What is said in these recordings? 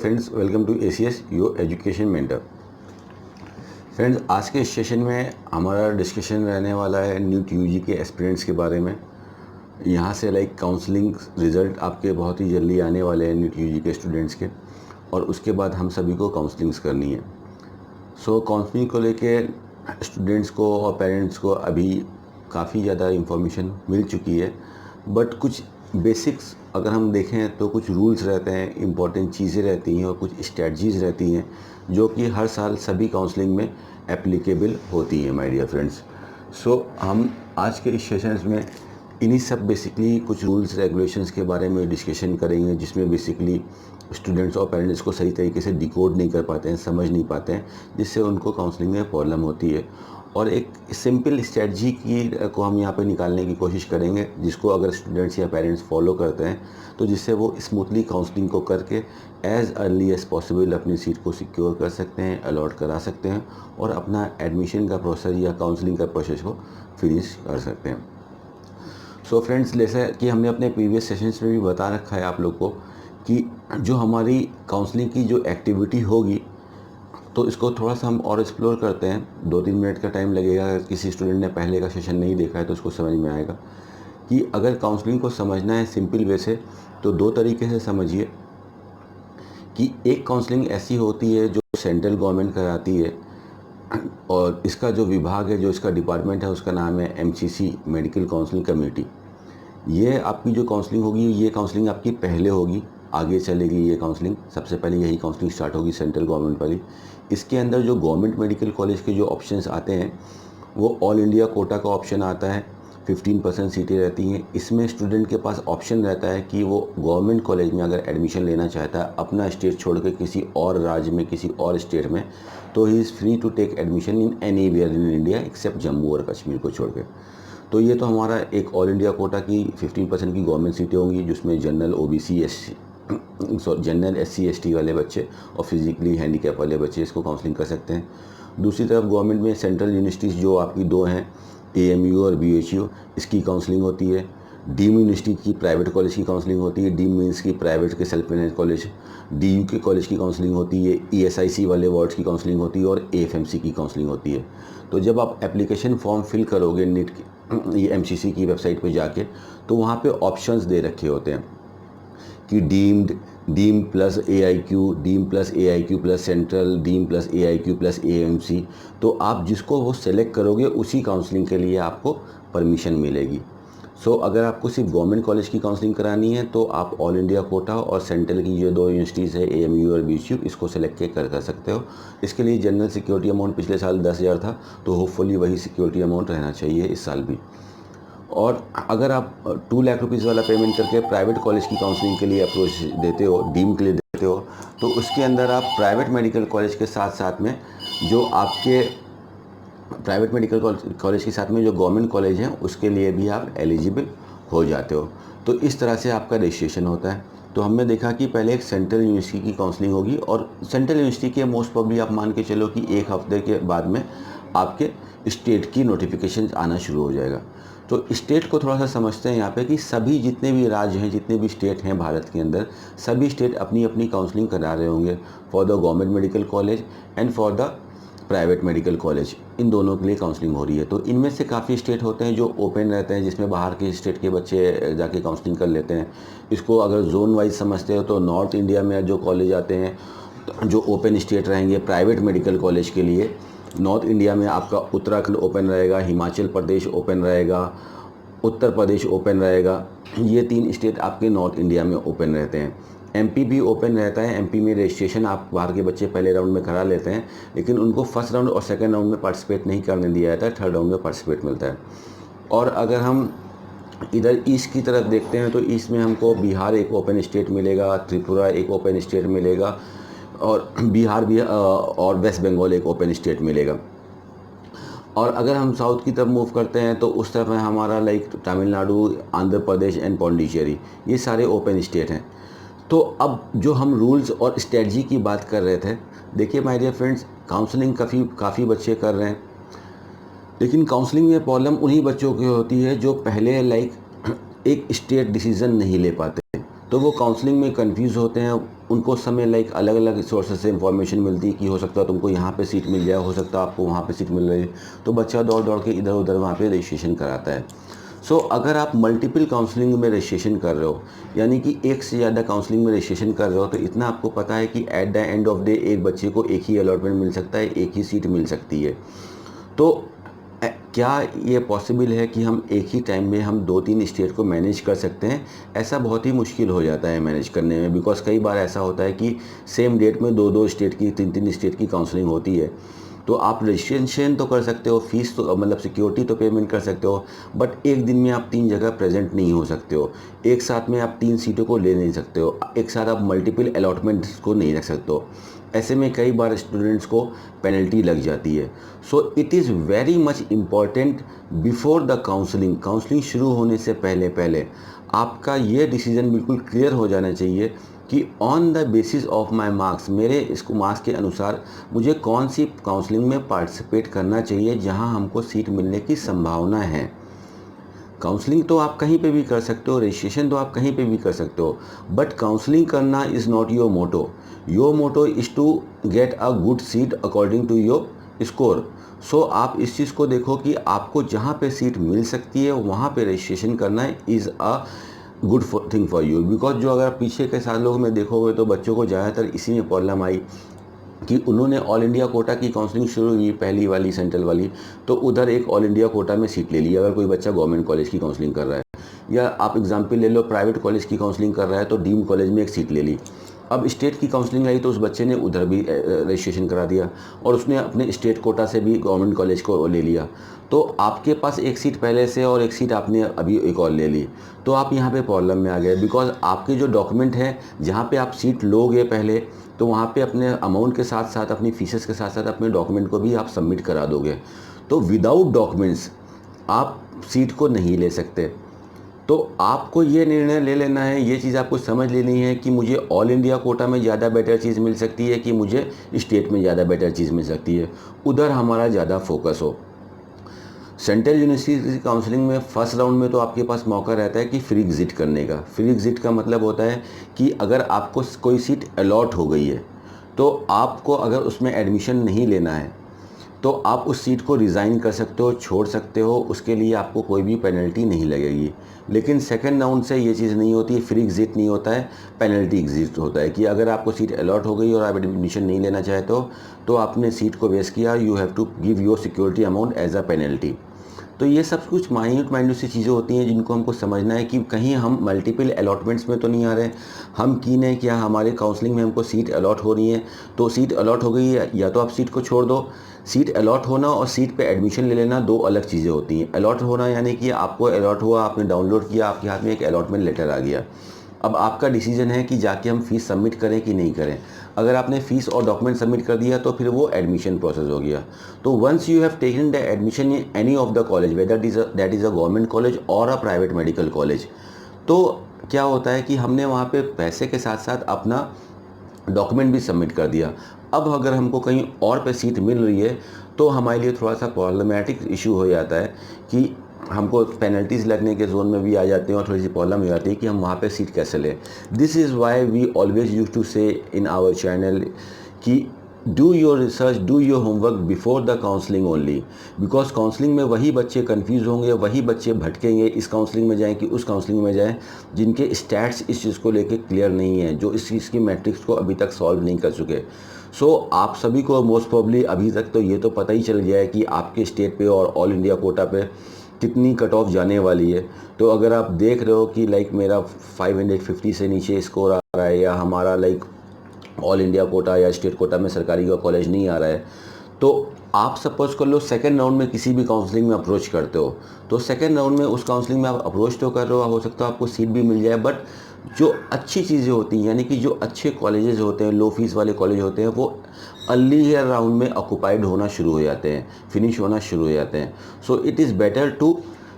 Friends, welcome to ACS your education mentor. Friends, आज के session में हमारा डिस्कशन रहने वाला है नीट यूजी के एस्पिरेंट्स के बारे में। यहाँ से काउंसलिंग रिज़ल्ट आपके बहुत ही जल्दी आने वाले हैं नीट यूजी के स्टूडेंट्स के, और उसके बाद हम सभी को काउंसलिंग्स करनी है। काउंसलिंग को लेके स्टूडेंट्स को और पेरेंट्स को अभी काफ़ी ज़्यादा इंफॉर्मेशन मिल चुकी है, बट कुछ बेसिक्स अगर हम देखें तो कुछ रूल्स रहते हैं, इम्पॉर्टेंट चीज़ें रहती हैं और कुछ स्ट्रेटजीज़ रहती हैं जो कि हर साल सभी काउंसलिंग में एप्लीकेबल होती हैं माय डियर फ्रेंड्स। हम आज के इस सेशंस में इन्हीं सब बेसिकली कुछ रूल्स रेगुलेशंस के बारे में डिस्कशन करेंगे, जिसमें बेसिकली स्टूडेंट्स और पेरेंट्स को सही तरीके से डिकोड नहीं कर पाते हैं, समझ नहीं पाते हैं, जिससे उनको काउंसलिंग में प्रॉब्लम होती है। और एक सिंपल स्ट्रेटजी को हम यहाँ पे निकालने की कोशिश करेंगे, जिसको अगर स्टूडेंट्स या पेरेंट्स फॉलो करते हैं तो जिससे वो स्मूथली काउंसलिंग को करके एज़ अर्ली एज़ पॉसिबल अपनी सीट को सिक्योर कर सकते हैं, अलॉट करा सकते हैं और अपना एडमिशन का प्रोसेस या काउंसलिंग का प्रोसेस को फिनिश कर सकते हैं। फ्रेंड्स, जैसे कि हमने अपने प्रीवियस सेशंस में भी बता रखा है आप लोग को कि जो हमारी काउंसलिंग की जो एक्टिविटी होगी, तो इसको थोड़ा सा हम और एक्सप्लोर करते हैं। 2-3 मिनट का टाइम लगेगा। अगर किसी स्टूडेंट ने पहले का सेशन नहीं देखा है तो उसको समझ में आएगा कि अगर काउंसलिंग को समझना है सिंपल वे से तो 2 तरीके से समझिए कि एक काउंसलिंग ऐसी होती है जो सेंट्रल गवर्नमेंट कराती है, और इसका जो विभाग है, जो इसका डिपार्टमेंट है, उसका नाम है MCC, मेडिकल काउंसलिंग कमेटी। ये आपकी जो काउंसलिंग होगी, ये काउंसलिंग आपकी पहले होगी, आगे चलेगी। ये काउंसलिंग सबसे पहले यही काउंसलिंग स्टार्ट होगी सेंट्रल गवर्नमेंट वाली। इसके अंदर जो गवर्नमेंट मेडिकल कॉलेज के जो ऑप्शंस आते हैं वो ऑल इंडिया कोटा का ऑप्शन आता है, 15% सीटें रहती हैं। इसमें स्टूडेंट के पास ऑप्शन रहता है कि वो गवर्नमेंट कॉलेज में अगर एडमिशन लेना चाहता है अपना स्टेट छोड़ के किसी और राज्य में, किसी और स्टेट में, तो he is free to take admission in anywhere in India except Jammu और कश्मीर को छोड़ के। तो ये तो हमारा एक ऑल इंडिया कोटा की 15% की गवर्नमेंट सीटें होंगी, जिसमें जनरल जनरल SC ST वाले बच्चे और फिजिकली हैंडीकैप वाले बच्चे इसको काउंसलिंग कर सकते हैं। दूसरी तरफ गवर्नमेंट में सेंट्रल यूनिवर्सिटीज़ जो आपकी 2 हैं, AMU और BHU, इसकी काउंसलिंग होती है। डीम यूनिवर्सिटी की प्राइवेट कॉलेज की काउंसलिंग होती है, डीम मीन्स की प्राइवेट के सेल्फ फाइनेंस कॉलेज, DU के कॉलेज की काउंसलिंग होती है, ESIC वाले वार्ड्स की काउंसलिंग होती है और AFMC की काउंसलिंग होती है। तो जब आप एप्लीकेशन फॉर्म फिल करोगे नीट की, ये MCC की वेबसाइट पे जाके, तो वहाँ पे ऑप्शंस दे रखे होते हैं कि deemed plus AIQ, deemed plus AIQ plus central, deemed plus AIQ plus AMC। तो आप जिसको वो सेलेक्ट करोगे उसी काउंसलिंग के लिए आपको परमिशन मिलेगी। अगर आपको सिर्फ गवर्नमेंट कॉलेज की काउंसलिंग करानी है तो आप ऑल इंडिया कोटा और सेंट्रल की जो 2 यूनिवर्सिटीज़ है, AMU और BHU, इसको सेलेक्ट कर सकते हो। इसके लिए जनरल सिक्योरिटी अमाउंट पिछले साल 10,000 था, तो होपफुली वही सिक्योरिटी अमाउंट रहना चाहिए इस साल भी। और अगर आप 2 लाख रुपीज़ वाला पेमेंट करके प्राइवेट कॉलेज की काउंसलिंग के लिए अप्रोच देते हो, डीम के लिए देते हो, तो उसके अंदर आप प्राइवेट मेडिकल कॉलेज के साथ साथ में जो आपके प्राइवेट मेडिकल कॉलेज के साथ में जो गवर्नमेंट कॉलेज हैं उसके लिए भी आप एलिजिबल हो जाते हो। तो इस तरह से आपका रजिस्ट्रेशन होता है। तो हमने देखा कि पहले एक सेंट्रल यूनिवर्सिटी की काउंसलिंग होगी, और सेंट्रल यूनिवर्सिटी के मोस्ट प्रॉब्ली आप मान के चलो कि 1 हफ्ते के बाद में आपके स्टेट की नोटिफिकेशन आना शुरू हो जाएगा। तो स्टेट को थोड़ा सा समझते हैं यहाँ पे कि सभी जितने भी राज्य हैं, जितने भी स्टेट हैं भारत के अंदर, सभी स्टेट अपनी अपनी काउंसलिंग करा रहे होंगे for the government medical college and for the private medical college. इन दोनों के लिए काउंसलिंग हो रही है। तो इनमें से काफ़ी स्टेट होते हैं जो ओपन रहते हैं, जिसमें बाहर के स्टेट के बच्चे जाके काउंसलिंग कर लेते हैं। इसको अगर जोन वाइज समझते हो तो नॉर्थ इंडिया में जो कॉलेज आते हैं जो ओपन स्टेट रहेंगे प्राइवेट मेडिकल कॉलेज के लिए, नॉर्थ इंडिया में आपका उत्तराखंड ओपन रहेगा, हिमाचल प्रदेश ओपन रहेगा, उत्तर प्रदेश ओपन रहेगा। ये 3 स्टेट आपके नॉर्थ इंडिया में ओपन रहते हैं। MP भी ओपन रहता है। MP में रजिस्ट्रेशन आप बाहर के बच्चे पहले राउंड में करा लेते हैं, लेकिन उनको फर्स्ट राउंड और सेकंड राउंड में पार्टिसिपेट नहीं करने दिया जाता है, थर्ड राउंड में पार्टिसिपेट मिलता है। और अगर हम इधर ईस्ट की तरफ देखते हैं तो ईस्ट में हमको बिहार एक ओपन स्टेट मिलेगा, त्रिपुरा एक ओपन स्टेट मिलेगा, और बिहार भी और वेस्ट बंगाल एक ओपन स्टेट मिलेगा। और अगर हम साउथ की तरफ मूव करते हैं तो उस तरफ है हमारा तमिलनाडु, आंध्र प्रदेश एंड पौंडीचेरी, ये सारे ओपन स्टेट हैं। तो अब जो हम रूल्स और स्ट्रेटजी की बात कर रहे थे, देखिए माय डियर फ्रेंड्स, काउंसलिंग काफ़ी बच्चे कर रहे हैं, लेकिन काउंसलिंग में प्रॉब्लम उन्हीं बच्चों की होती है जो पहले एक स्टेट डिसीज़न नहीं ले पाते। तो वो काउंसलिंग में कंफ्यूज होते हैं, उनको समय लाइक अलग अलग सोर्सेज से इंफॉर्मेशन मिलती है कि हो सकता है तुमको यहाँ पे सीट मिल जाए, हो सकता है आपको वहाँ पे सीट मिल रही है, तो बच्चा दौड़ दौड़ के इधर उधर वहाँ पे रजिस्ट्रेशन कराता है। सो अगर आप मल्टीपल काउंसलिंग में रजिस्ट्रेशन कर रहे हो, यानी कि एक से ज़्यादा काउंसलिंग में रजिस्ट्रेशन कर रहे हो, तो इतना आपको पता है कि at the end of day एक बच्चे को एक ही अलॉटमेंट मिल सकता है, एक ही सीट मिल सकती है। तो क्या ये पॉसिबल है कि हम एक ही टाइम में हम 2-3 स्टेट को मैनेज कर सकते हैं? ऐसा बहुत ही मुश्किल हो जाता है मैनेज करने में, बिकॉज़ कई बार ऐसा होता है कि सेम डेट में 2-2 स्टेट की, 3-3 स्टेट की काउंसलिंग होती है। तो आप रजिस्ट्रेशन तो कर सकते हो, फ़ीस तो मतलब सिक्योरिटी तो पेमेंट कर सकते हो, बट एक दिन में आप 3 जगह प्रेजेंट नहीं हो सकते हो। एक साथ में आप 3 सीटों को ले नहीं सकते हो, एक साथ आप मल्टीपल अलॉटमेंट्स को नहीं रख सकते हो। ऐसे में कई बार स्टूडेंट्स को पेनल्टी लग जाती है। सो it is very much important before the counselling शुरू होने से पहले पहले आपका ये डिसीज़न बिल्कुल क्लियर हो जाना चाहिए कि on the basis of my marks, मेरे इसको मार्क्स के अनुसार मुझे कौन सी काउंसलिंग में पार्टिसिपेट करना चाहिए जहां हमको सीट मिलने की संभावना है। काउंसलिंग तो आप कहीं पे भी कर सकते हो, रजिस्ट्रेशन तो आप कहीं पे भी कर सकते हो, बट काउंसलिंग करना is not your motto. Your motto is to get a good seat according to your score. So आप इस चीज़ को देखो कि आपको जहाँ पे सीट मिल सकती है वहाँ पे रजिस्ट्रेशन करना is a good thing for you, because जो अगर पीछे के सालों में देखोगे तो बच्चों को ज़्यादातर इसी में प्रॉब्लम आई कि उन्होंने ऑल इंडिया कोटा की काउंसलिंग शुरू की, पहली वाली सेंट्रल वाली, तो उधर एक ऑल इंडिया कोटा में सीट ले ली। अगर कोई बच्चा गवर्नमेंट कॉलेज की काउंसलिंग कर रहा है, या आप एग्जाम्पल ले लो प्राइवेट कॉलेज की काउंसलिंग कर रहा है तो डीम कॉलेज में एक सीट ले ली। अब स्टेट की काउंसलिंग आई तो उस बच्चे ने उधर भी रजिस्ट्रेशन करा दिया और उसने अपने स्टेट कोटा से भी गवर्नमेंट कॉलेज को ले लिया। तो आपके पास एक सीट पहले से और एक सीट आपने अभी एक और ले ली, तो आप यहाँ पे प्रॉब्लम में आ गए, बिकॉज आपके जो डॉक्यूमेंट हैं जहाँ पे आप सीट लोगे पहले, तो वहाँ पे अपने अमाउंट के साथ साथ अपनी फीसेस के साथ साथ अपने डॉक्यूमेंट को भी आप सबमिट करा दोगे। तो विदाउट डॉक्यूमेंट्स आप सीट को नहीं ले सकते। तो आपको ये निर्णय ले लेना है, ये चीज़ आपको समझ लेनी है कि मुझे ऑल इंडिया कोटा में ज़्यादा बेटर चीज़ मिल सकती है कि मुझे स्टेट में ज़्यादा बेटर चीज़ मिल सकती है, उधर हमारा ज़्यादा फोकस हो। सेंट्रल यूनिवर्सिटी की काउंसलिंग में फर्स्ट राउंड में तो आपके पास मौका रहता है कि फ्री एग्जिट करने का। फ्री एग्जिट का मतलब होता है कि अगर आपको कोई सीट अलॉट हो गई है तो आपको अगर उसमें एडमिशन नहीं लेना है तो आप उस सीट को रिज़ाइन कर सकते हो, छोड़ सकते हो, उसके लिए आपको कोई भी पेनल्टी नहीं लगेगी। लेकिन सेकंड राउंड से ये चीज़ नहीं होती है, फ्री एग्जिट नहीं होता है, पेनल्टी एग्जिट होता है कि अगर आपको सीट अलॉट हो गई और आप एडमिशन नहीं लेना चाहते हो तो आपने सीट को वेस्ट किया, you have to give your security amount as a penalty. तो ये सब कुछ माइन्यूट सी चीज़ें होती हैं जिनको हमको समझना है कि कहीं हम मल्टीपल अलॉटमेंट्स में तो नहीं आ रहे। हम कीन है क्या हमारे काउंसलिंग में हमको सीट अलॉट हो रही है, तो सीट अलॉट हो गई है या तो आप सीट को छोड़ दो। सीट अलॉट होना और सीट पे एडमिशन ले लेना दो अलग चीज़ें होती हैं। अलॉट होना यानी कि आपको अलॉट हुआ, आपने डाउनलोड किया, आपके हाथ में एक अलॉटमेंट लेटर आ गया। अब आपका डिसीजन है कि जाके हम फ़ीस सबमिट करें कि नहीं करें। अगर आपने फ़ीस और डॉक्यूमेंट सबमिट कर दिया तो फिर वो एडमिशन प्रोसेस हो गया। तो once you have taken the admission in any of the college, whether that is a government college और अ प्राइवेट मेडिकल कॉलेज, तो क्या होता है कि हमने वहाँ पे पैसे के साथ साथ अपना डॉक्यूमेंट भी सबमिट कर दिया। अब अगर हमको कहीं और पे सीट मिल रही है तो हमारे लिए थोड़ा सा प्रॉब्लमेटिक इशू हो जाता है कि हमको पेनल्टीज़ लगने के जोन में भी आ जाते हैं और थोड़ी सी प्रॉब्लम हो जाती है कि हम वहाँ पे सीट कैसे लें। This is why we always use to say in our channel कि do your research, do your homework before the counselling only, because counselling में वही बच्चे कंफ्यूज होंगे, वही बच्चे भटकेंगे, इस काउंसलिंग में जाएं कि उस काउंसलिंग में जाएं, जिनके स्टैट्स इस चीज़ को लेके क्लियर नहीं है, जो इस चीज़ की मैट्रिक्स को अभी तक सॉल्व नहीं कर चुके। सो आप सभी को मोस्ट प्रॉब्ली अभी तक तो ये तो पता ही चल गया है कि आपके स्टेट पे और ऑल इंडिया कोटा पे कितनी कट ऑफ जाने वाली है। तो अगर आप देख रहे हो कि लाइक मेरा 550 से नीचे स्कोर आ रहा है, या हमारा लाइक ऑल इंडिया कोटा या स्टेट कोटा में सरकारी का कॉलेज नहीं आ रहा है, तो आप सपोज कर लो सेकेंड राउंड में किसी भी काउंसलिंग में अप्रोच करते हो, तो सेकेंड राउंड में उस काउंसलिंग में आप अप्रोच तो कर रहे हो सकता है आपको सीट भी मिल जाए, बट जो अच्छी चीज़ें होती हैं, यानी कि जो अच्छे कॉलेजेस होते हैं, लो फीस वाले कॉलेज होते हैं, वो अर्ली ईयर राउंड में ऑक्यूपाइड होना शुरू हो जाते हैं, फिनिश होना शुरू हो जाते हैं। So it is better to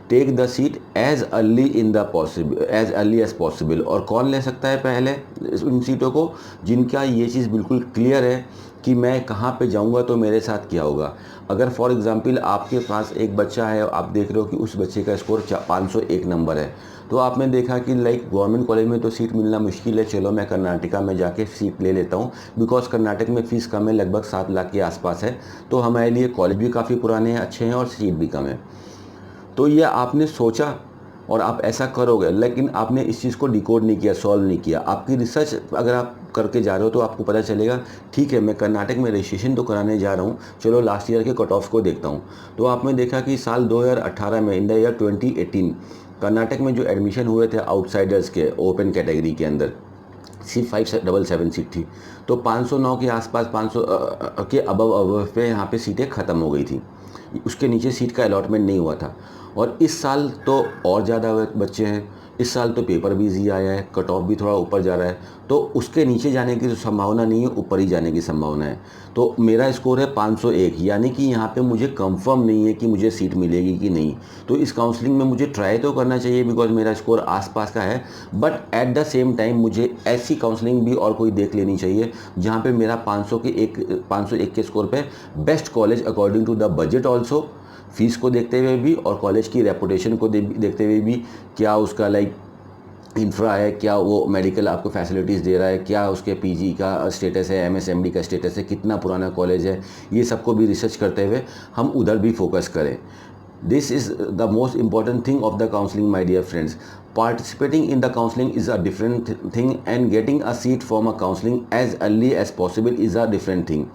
take the seat as early as possible. और कौन ले सकता है पहले इन सीटों को? जिनका ये चीज़ बिल्कुल क्लियर है कि मैं कहाँ पे जाऊँगा तो मेरे साथ क्या होगा। अगर फॉर एग्ज़ाम्पल आपके पास एक बच्चा है, आप देख रहे हो कि उस बच्चे का स्कोर 501 नंबर है, तो आपने देखा कि लाइक गवर्नमेंट कॉलेज में तो सीट मिलना मुश्किल है, चलो मैं कर्नाटका में जाके सीट ले लेता हूँ, बिकॉज़ कर्नाटक में फ़ीस कम है, लगभग 7 लाख के आसपास है, तो हमारे लिए कॉलेज भी काफ़ी पुराने हैं, अच्छे हैं और सीट भी कम है। तो ये आपने सोचा और आप ऐसा करोगे, लेकिन आपने इस चीज़ को डिकोड नहीं किया, सॉल्व नहीं किया। आपकी रिसर्च अगर आप करके जा रहे हो तो आपको पता चलेगा, ठीक है मैं कर्नाटक में रजिस्ट्रेशन तो कराने जा रहा हूँ, चलो लास्ट ईयर के कट ऑफ को देखता हूँ। तो आपने देखा कि साल 2018 में, इन द ईयर 2018, कर्नाटक में जो एडमिशन हुए थे आउटसाइडर्स के ओपन कैटेगरी के अंदर, सिर्फ 577 सीट थी। तो 509 के आसपास, 500 के अबव पे यहाँ पे सीटें ख़त्म हो गई थी, उसके नीचे सीट का अलॉटमेंट नहीं हुआ था। और इस साल तो और ज़्यादा बच्चे हैं, इस साल तो पेपर भी ईजी आया है, कट ऑफ भी थोड़ा ऊपर जा रहा है, तो उसके नीचे जाने की तो संभावना नहीं है, ऊपर ही जाने की संभावना है। तो मेरा स्कोर है 501, यानी कि यहाँ पे मुझे कंफर्म नहीं है कि मुझे सीट मिलेगी कि नहीं। तो इस काउंसलिंग में मुझे ट्राई तो करना चाहिए बिकॉज मेरा स्कोर आसपास का है, but at the same time मुझे ऐसी काउंसलिंग भी और कोई देख लेनी चाहिए जहाँ पे मेरा 501 के स्कोर पे best college according to the budget also, fees को देखते हुए भी और कॉलेज की रेपुटेशन को देखते हुए भी, क्या उसका लाइक इंफ्रा है, क्या वो मेडिकल आपको फैसिलिटीज़ दे रहा है, क्या उसके पीजी का स्टेटस है, एमएसएमडी का स्टेटस है, कितना पुराना कॉलेज है, ये सबको भी रिसर्च करते हुए हम उधर भी फोकस करें। This is the most important thing of the counselling my dear friends. Participating in the counseling is a different thing and getting a seat from a counseling as early as possible is a different thing.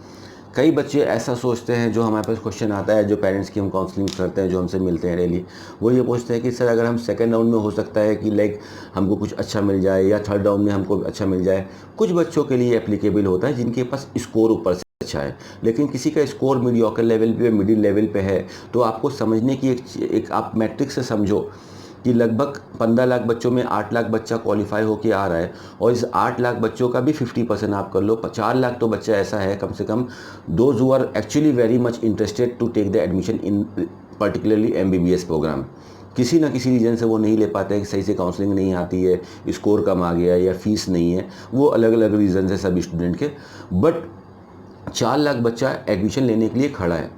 कई बच्चे ऐसा सोचते हैं, जो हमारे पास question आता है, जो पेरेंट्स की हम काउंसलिंग करते हैं, जो हमसे मिलते हैं डेली, वो ये पूछते हैं कि सर अगर हम सेकंड राउंड में हो सकता है कि लाइक हमको कुछ अच्छा मिल जाए, या थर्ड राउंड में हमको अच्छा मिल जाए। कुछ बच्चों के लिए एप्लीकेबल होता है जिनके पास स्कोर ऊपर से अच्छा है, लेकिन किसी का स्कोर मीडियोकर लेवल पे, मिडिल लेवल पे है, तो आपको समझने की एक आप मैट्रिक्स से समझो कि लगभग 15 लाख बच्चों में 8 लाख बच्चा क्वालिफाई होके आ रहा है, और इस 8 लाख बच्चों का भी 50% आप कर लो, 4 लाख तो बच्चा ऐसा है कम से कम, those who are actually very much interested to take the admission in particularly MBBS program. किसी ना किसी रीज़न से वो नहीं ले पाते हैं, सही से काउंसलिंग नहीं आती है, स्कोर कम आ गया या फीस नहीं है, वो अलग अलग रीज़न है सभी स्टूडेंट के, बट 4 लाख बच्चा एडमिशन लेने के लिए खड़ा है।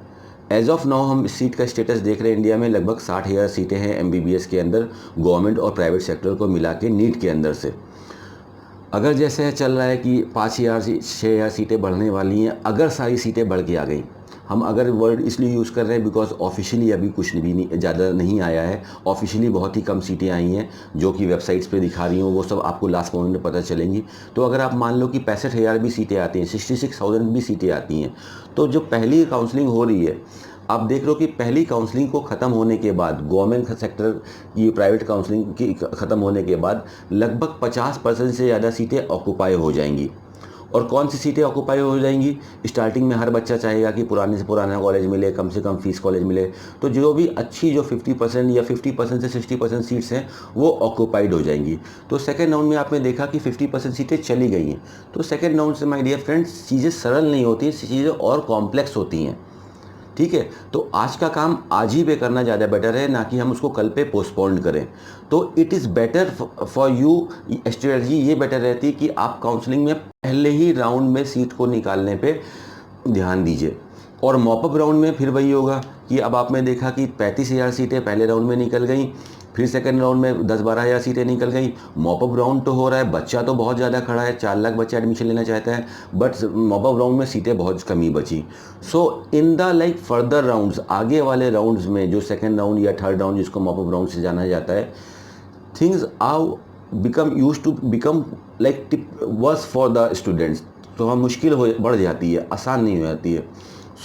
एज ऑफ नाउ हम इस सीट का स्टेटस देख रहे हैं, इंडिया में लगभग 60,000 सीटें हैं MBBS के अंदर, गवर्नमेंट और प्राइवेट सेक्टर को मिला के नीट के अंदर से। अगर जैसे चल रहा है कि 5,000 6,000 सीटें बढ़ने वाली हैं, अगर सारी सीटें बढ़ के आ गई, हम अगर वर्ड इसलिए यूज़ कर रहे हैं बिकॉज ऑफिशियली अभी कुछ भी नहीं, ज़्यादा नहीं आया है, ऑफिशियली बहुत ही कम सीटें आई हैं, जो कि वेबसाइट्स पे दिखा रही हूँ, वो सब आपको लास्ट मोमेंट में पता चलेंगी। तो अगर आप मान लो कि 65,000 भी सीटें आती हैं, 66,000 भी सीटें आती हैं, तो जो पहली काउंसलिंग हो रही है, आप देख रहे हो कि पहली काउंसलिंग को ख़त्म होने के बाद, गवर्नमेंट सेक्टर की प्राइवेट काउंसलिंग की ख़त्म होने के बाद, लगभग 50% से ज़्यादा सीटें ऑक्यूपाई हो जाएंगी। और कौन सी सीटें ऑक्यूपाई हो जाएंगी? स्टार्टिंग में हर बच्चा चाहेगा कि पुराने से पुराना कॉलेज मिले, कम से कम फीस कॉलेज मिले, तो जो भी अच्छी जो 50% या 50% से 60% सीट्स हैं वो ऑक्यूपाइड हो जाएंगी। तो सेकेंड राउंड में आपने देखा कि 50% सीटें चली गई हैं। तो सेकेंड राउंड से माय डियर फ्रेंड्स चीज़ें सरल नहीं होती, चीज़ें और कॉम्प्लेक्स होती हैं, ठीक है। तो आज का काम आज ही पे करना ज़्यादा बेटर है, ना कि हम उसको कल पे पोस्टपोन करें। तो it is better for you, strategy ये बेटर रहती है कि आप काउंसलिंग में पहले ही राउंड में सीट को निकालने पे ध्यान दीजिए। और मॉपअप राउंड में फिर वही होगा कि अब आपने देखा कि 35,000 सीटें पहले राउंड में निकल गई, फिर सेकंड राउंड में 10-12,000 सीटें निकल गई। मॉपअप राउंड तो हो रहा है, बच्चा तो बहुत ज़्यादा खड़ा है, 4 लाख बच्चा एडमिशन लेना चाहता है, बट मॉपअप राउंड में सीटें बहुत कमी बची। So in the like further rounds, आगे वाले राउंड्स में जो सेकंड राउंड या थर्ड राउंड जिसको मॉपअप राउंड से जाना जाता है, things are become like worse for the students. तो वहाँ मुश्किल बढ़ जाती है, आसान नहीं हो जाती है।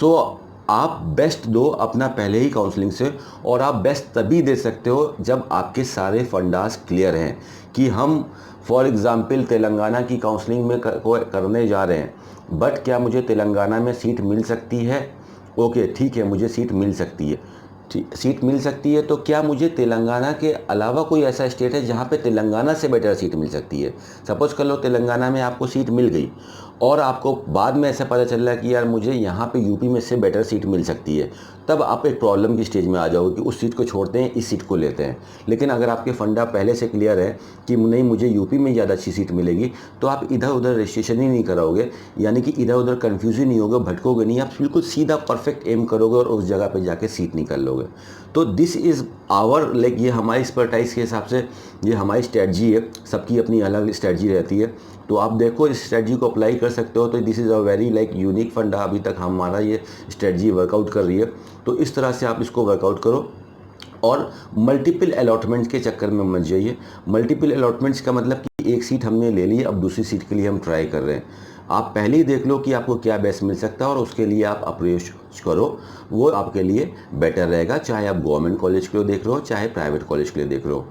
सो आप बेस्ट दो अपना पहले ही काउंसलिंग से, और आप बेस्ट तभी दे सकते हो जब आपके सारे फंडास क्लियर हैं कि हम फॉर एग्ज़ाम्पल तेलंगाना की काउंसलिंग में करने जा रहे हैं, बट क्या मुझे तेलंगाना में सीट मिल सकती है? ओके ठीक है, मुझे सीट मिल सकती है, सीट मिल सकती है, तो क्या मुझे तेलंगाना के अलावा कोई ऐसा स्टेट है जहाँ पे तेलंगाना से बेटर सीट मिल सकती है? सपोज़ कर लो तेलंगाना में आपको सीट मिल गई और आपको बाद में ऐसा पता चल रहा है कि यार मुझे यहाँ पे यूपी में से बेटर सीट मिल सकती है, तब आप एक प्रॉब्लम की स्टेज में आ जाओगे कि उस सीट को छोड़ते हैं, इस सीट को लेते हैं। लेकिन अगर आपके फंडा पहले से क्लियर है कि नहीं मुझे यूपी में ज़्यादा अच्छी सीट मिलेगी, तो आप इधर उधर रजिस्ट्रेशन ही नहीं कराओगे, यानी कि इधर उधर कन्फ्यूज ही नहीं होगे, भटकोगे नहीं, आप बिल्कुल सीधा परफेक्ट एम करोगे और उस जगह पर जाके सीट निकाल लोगे। तो दिस इज़ आवर लाइक, ये हमारी एक्सपर्टाइज के हिसाब से ये हमारी स्ट्रेटजी है, सबकी अपनी अलग स्ट्रेटजी रहती है। तो आप देखो इस स्ट्रेटजी को अप्लाई कर सकते हो। तो this is a very like unique फंडा, अभी तक हमारा ये स्ट्रेटजी वर्कआउट कर रही है। तो इस तरह से आप इसको वर्कआउट करो और मल्टीपल अलॉटमेंट्स के चक्कर में मत जाइए। मल्टीपल अलॉटमेंट्स का मतलब कि एक सीट हमने ले ली, अब दूसरी सीट के लिए हम ट्राई कर रहे हैं। आप पहले ही देख लो कि आपको क्या बेस्ट मिल सकता है और उसके लिए आप अप्रोच करो, वो आपके लिए बेटर रहेगा। चाहे आप गवर्नमेंट कॉलेज के लिए देख रहे हो, चाहे प्राइवेट कॉलेज के लिए देख रहे हो।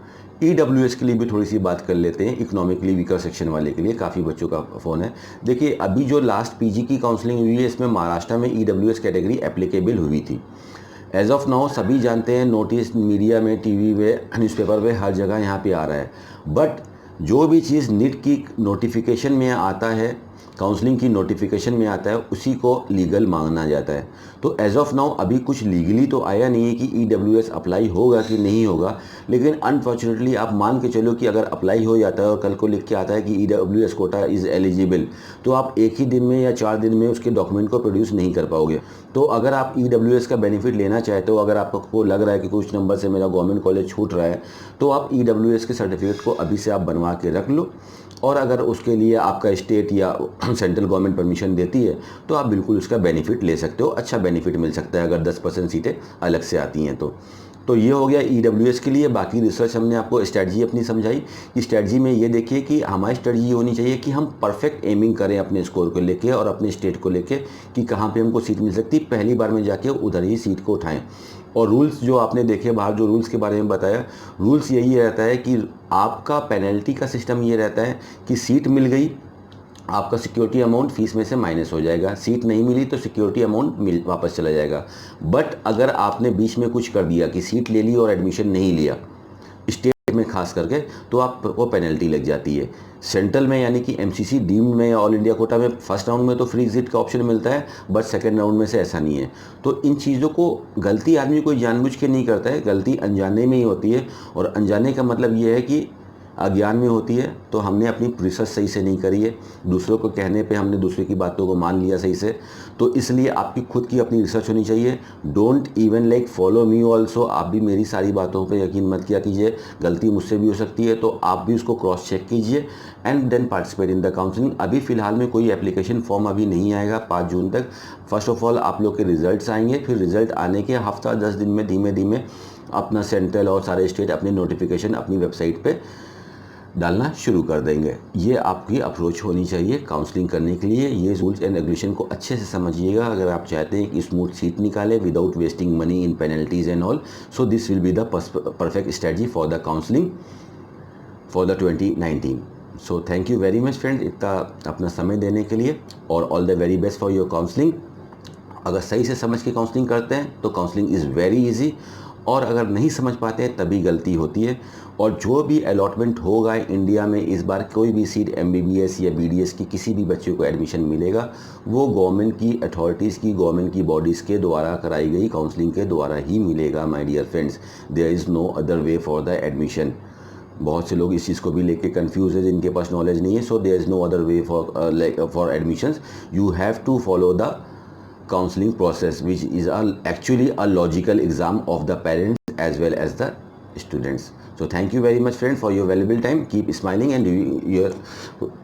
EWS के लिए भी थोड़ी सी बात कर लेते हैं, इकोनॉमिकली वीकर सेक्शन वाले के लिए। काफ़ी बच्चों का फ़ोन है। देखिए अभी जो लास्ट PG की काउंसलिंग हुई है, इसमें महाराष्ट्र में EWS कैटेगरी एप्लीकेबल हुई थी। एज ऑफ नाउ सभी जानते हैं, नोटिस मीडिया में, टीवी में, न्यूज़पेपर में, हर जगह यहाँ पे आ रहा है। बट जो भी चीज़ नीट की नोटिफिकेशन में आता है, काउंसलिंग की नोटिफिकेशन में आता है, उसी को लीगल मांगना जाता है। तो एज ऑफ नाउ अभी कुछ लीगली तो आया नहीं है कि EWS अप्लाई होगा कि नहीं होगा, लेकिन अनफॉर्चुनेटली आप मान के चलो कि अगर अप्लाई हो जाता है और कल को लिख के आता है कि EWS कोटा इज़ एलिजिबल, तो आप एक ही दिन में या 4 दिन में उसके डॉक्यूमेंट को प्रोड्यूस नहीं कर पाओगे। तो अगर आप EWS का बेनिफिट लेना चाहते हो, अगर आपको लग रहा है कि कुछ नंबर से मेरा गवर्नमेंट कॉलेज छूट रहा है, तो आप EWS के सर्टिफिकेट को अभी से आप बनवा के रख लो। और अगर उसके लिए आपका स्टेट या सेंट्रल गवर्नमेंट परमिशन देती है, तो आप बिल्कुल उसका बेनिफिट ले सकते हो। अच्छा बेनिफिट मिल सकता है अगर 10% सीटें अलग से आती हैं तो ये हो गया EWS के लिए। बाकी रिसर्च हमने आपको स्ट्रेटजी अपनी समझाई। कि स्ट्रेटजी में ये देखिए कि हमारी स्ट्रेटजी ये होनी चाहिए कि हम परफेक्ट एमिंग करें अपने स्कोर को लेके और अपने स्टेट को लेके कि कहाँ पे हमको सीट मिल सकती है, पहली बार में जाके उधर ही सीट को उठाएं। और रूल्स जो आपने देखे बाहर, जो रूल्स के बारे में बताया, रूल्स यही रहता है कि आपका पेनल्टी का सिस्टम ये रहता है कि सीट मिल गई, आपका सिक्योरिटी अमाउंट फीस में से माइनस हो जाएगा। सीट नहीं मिली तो सिक्योरिटी अमाउंट वापस चला जाएगा। बट अगर आपने बीच में कुछ कर दिया कि सीट ले ली और एडमिशन नहीं लिया, स्टेट में खास करके, तो आपको पेनल्टी लग जाती है। सेंट्रल में यानी कि MCC डीम्ड में या ऑल इंडिया कोटा में फर्स्ट राउंड में तो फ्री एग्जिट का ऑप्शन मिलता है, बट सेकंड राउंड में से ऐसा नहीं है। तो इन चीज़ों को गलती आदमी कोई जानबूझ के नहीं करता है, गलती अनजाने में ही होती है। और अनजाने का मतलब ये है कि अज्ञान में होती है। तो हमने अपनी रिसर्च सही से नहीं करी है, दूसरों को कहने पे हमने दूसरे की बातों को मान लिया सही से। तो इसलिए आपकी खुद की अपनी रिसर्च होनी चाहिए। Don't even like follow me also. आप भी मेरी सारी बातों पे यकीन मत किया कीजिए, गलती मुझसे भी हो सकती है। तो आप भी उसको क्रॉस चेक कीजिए and then participate in the counselling. अभी फ़िलहाल में कोई एप्लीकेशन फॉर्म अभी नहीं आएगा 5 जून तक। फर्स्ट ऑफ ऑल आप लोग के रिजल्ट्स आएंगे, फिर रिजल्ट आने के हफ्ता 10 दिन में धीमे धीमे अपना सेंट्रल और सारे स्टेट अपनी नोटिफिकेशन अपनी वेबसाइट पे डालना शुरू कर देंगे। ये आपकी अप्रोच होनी चाहिए काउंसलिंग करने के लिए। ये रूल्स एंड रेगुलेशन को अच्छे से समझिएगा अगर आप चाहते हैं कि स्मूथ सीट निकाले without wasting money in penalties and all. So this will be the perfect strategy for the counselling for the 2019। So thank you very much friends, इतना अपना समय देने के लिए, और all the very best for your counselling. अगर सही से समझ के काउंसलिंग करते हैं तो काउंसलिंग इज़ वेरी इजी, और अगर नहीं समझ पाते हैं तभी गलती होती है। और जो भी अलॉटमेंट होगा इंडिया में इस बार, कोई भी सीट MBBS या BDS की किसी भी बच्चे को एडमिशन मिलेगा, वो गवर्नमेंट की अथॉरिटीज़ की, गवर्नमेंट की बॉडीज़ के द्वारा कराई गई काउंसलिंग के द्वारा ही मिलेगा my dear friends. There is no other way for the admission. बहुत से लोग इस चीज़ को भी लेके कंफ्यूज है जिनके पास नॉलेज नहीं है। So there is no other way for admissions. You have to follow the counseling process, which is actually a logical exam of the parents as well as the students. So thank you very much friend for your valuable time. Keep smiling and doing your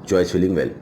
choice feeling well.